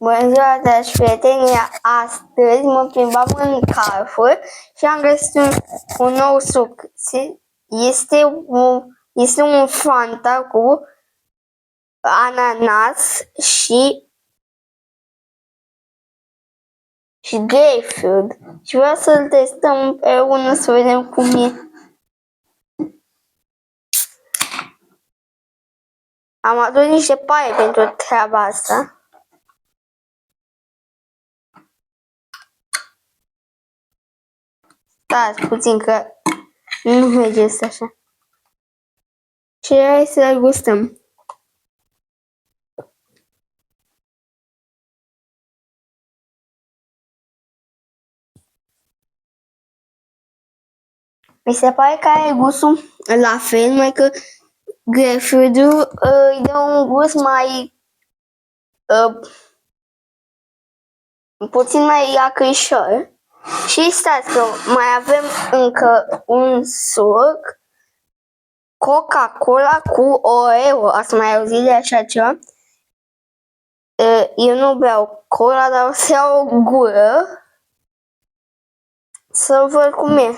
Bună ziua, dragi prieteni! Astăzi mă plimbam în Carrefour și am găsit un nou suc. Este un Fanta cu ananas și grapefruit. Și vreau să-l testăm împreună să vedem cum e. Am adus niște paie pentru treaba asta. Stați puțin că nu merge așa. Și hai să gustăm. Mi se pare că are gustul la fel, numai că grapefruit-ul îi dă un gust mai puțin mai acrișor. Și stați că mai avem încă un suc, Coca-Cola cu Oreo. Ați mai auzit de așa ceva? Eu nu beau cola, dar o să iau o gură să văd cum e.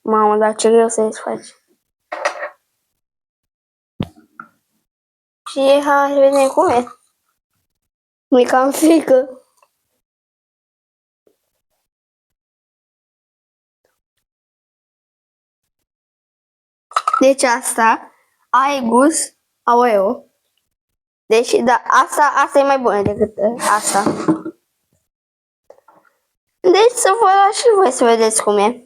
Mamă, dar ce greu să desfaci. Și hai să vedem cum e. Mi-e cam frică. Deci asta are gust a Oreo. Deci, da, asta e mai bună decât asta. Deci să vă las și voi să vedeți cum e.